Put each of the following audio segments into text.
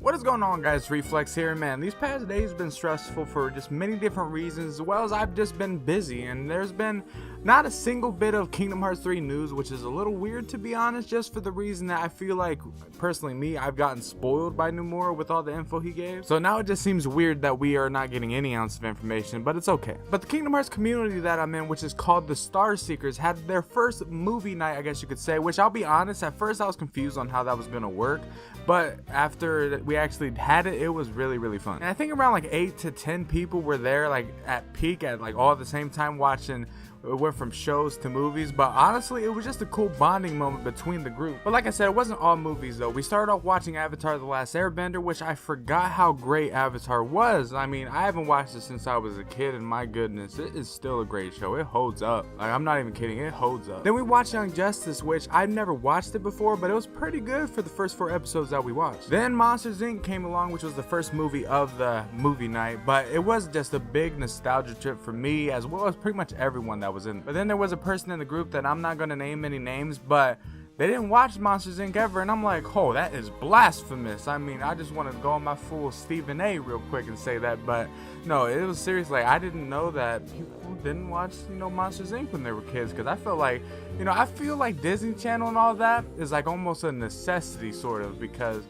What is going on, guys? Reflex here. Man, these past days have been stressful for just many different reasons, as well as I've just been busy, and there's been not a single bit of Kingdom Hearts 3 news, which is a little weird, to be honest, just for the reason that I feel like, personally me, I've gotten spoiled by Nomura with all the info he gave. So now it just seems weird that we are not getting any ounce of information, but it's okay. But the Kingdom Hearts community that I'm in, which is called the Star Seekers, had their first movie night, I guess you could say, which I'll be honest, at first I was confused on how that was gonna work, but after we actually had it, it was really fun. And I think around like 8 to 10 people were there, like at peak, at like all at the same time watching. It went from shows to movies, but honestly it was just a cool bonding moment between the group. But like I said, it wasn't all movies though. We started off watching Avatar: The Last Airbender, which I forgot how great Avatar was. I mean, I haven't watched it since I was a kid, and my goodness, it is still a great show. It holds up. Like, I'm not even kidding, it holds up. Then we watched Young Justice, which I'd never watched it before, but it was pretty good for the first 4 episodes that we watched. Then Monsters Inc. came along, which was the first movie of the movie night, but it was just a big nostalgia trip for me, as well as pretty much everyone that was in. But then there was a person in the group that I'm not going to name any names, but they didn't watch Monsters Inc. ever, and I'm like, oh, that is blasphemous. I mean, I just want to go on my full Stephen A. real quick and say that, but no, it was seriously, I didn't know that people didn't watch, Monsters Inc. when they were kids, because I felt like, I feel like Disney Channel and all that is like almost a necessity, sort of, because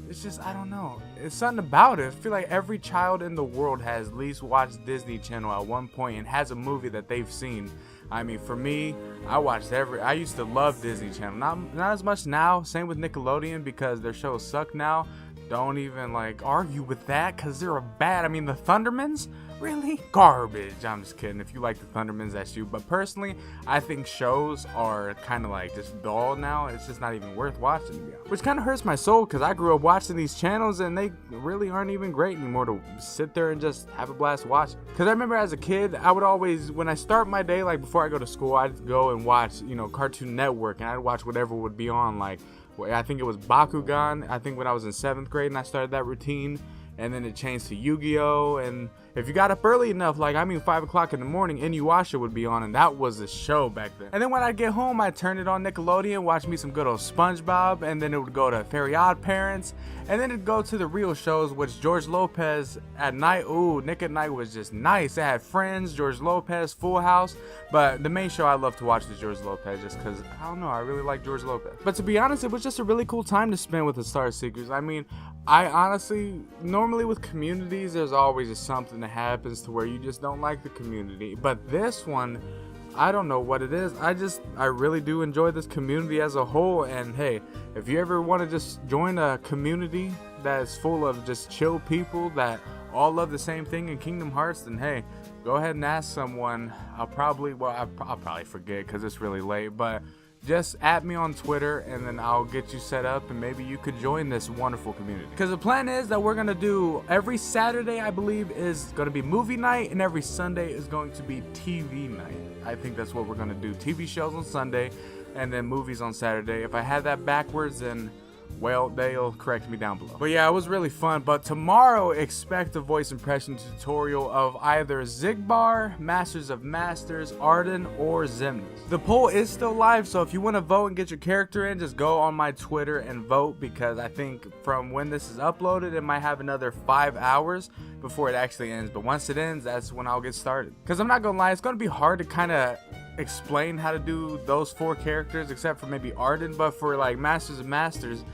it's just, I don't know, it's something about it. I feel like every child in the world has at least watched Disney Channel at one point and has a movie that they've seen. I mean, for me, I used to love Disney Channel. Not as much now. Same with Nickelodeon, because their shows suck now. Don't even argue with that, because they're bad. I mean, the Thundermans, really? Garbage. I'm just kidding. If you like the Thundermans, that's you. But personally, I think shows are kind of just dull now. It's just not even worth watching, to be honest. Which kind of hurts my soul, because I grew up watching these channels and they really aren't even great anymore to sit there and just have a blast watching. Because I remember as a kid, I would always, when I start my day, before I go to school, I'd go and watch, Cartoon Network, and I'd watch whatever would be on, I think it was Bakugan, I think when I was in 7th grade, and I started that routine. And then it changed to Yu-Gi-Oh! And if you got up early enough, 5 o'clock in the morning, Inuyasha would be on, and that was the show back then. And then when I'd get home, I'd turn it on Nickelodeon, watch me some good old SpongeBob, and then it would go to Fairy Odd Parents, and then it'd go to the real shows, which George Lopez at night, Nick at Night was just nice. It had Friends, George Lopez, Full House, but the main show I love to watch was George Lopez, just because, I don't know, I really like George Lopez. But to be honest, it was just a really cool time to spend with the Star Seekers. I mean, I honestly, normally with communities, there's always just something that happens to where you just don't like the community. But this one, I don't know what it is. I really do enjoy this community as a whole. And hey, if you ever want to just join a community that is full of just chill people that all love the same thing in Kingdom Hearts, then hey, go ahead and ask someone. I'll probably forget because it's really late, but just add me on Twitter and then I'll get you set up, and maybe you could join this wonderful community. Because the plan is that we're going to do every Saturday, I believe, is going to be movie night, and every Sunday is going to be TV night. I think that's what we're going to do. TV shows on Sunday and then movies on Saturday. If I had that backwards, then well, they'll correct me down below. But yeah, it was really fun. But tomorrow, expect a voice impression tutorial of either Xigbar, Masters of Masters, Ardyn, or Xemnas. The poll is still live, so if you want to vote and get your character in, just go on my Twitter and vote, because I think from when this is uploaded, it might have another 5 hours before it actually ends. But once it ends, that's when I'll get started. Because I'm not gonna lie, it's gonna be hard to kind of explain how to do those 4 characters, except for maybe Ardyn. But for Masters of Masters,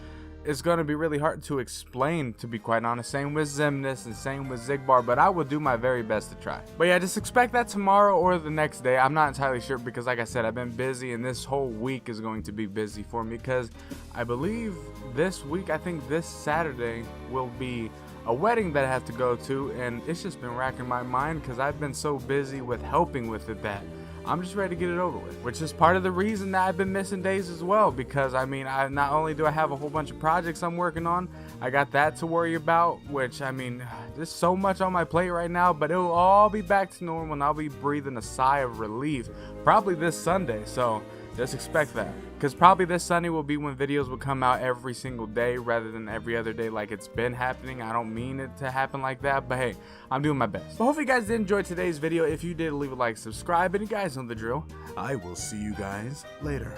it's going to be really hard to explain, to be quite honest. Same with Xemnas and same with Xigbar, but I will do my very best to try. But yeah, just expect that tomorrow or the next day. I'm not entirely sure, because like I said, I've been busy, and this whole week is going to be busy for me, because I believe this week, I think this Saturday will be a wedding that I have to go to, and it's just been racking my mind because I've been so busy with helping with it that I'm just ready to get it over with, which is part of the reason that I've been missing days as well, because I mean, not only do I have a whole bunch of projects I'm working on, I got that to worry about, which I mean, there's so much on my plate right now, but it'll all be back to normal, and I'll be breathing a sigh of relief probably this Sunday. So just expect that, because probably this Sunday will be when videos will come out every single day rather than every other day like it's been happening. I don't mean it to happen like that, but hey, I'm doing my best. So hopefully you guys did enjoy today's video. If you did, leave a like, subscribe, and you guys know the drill. I will see you guys later.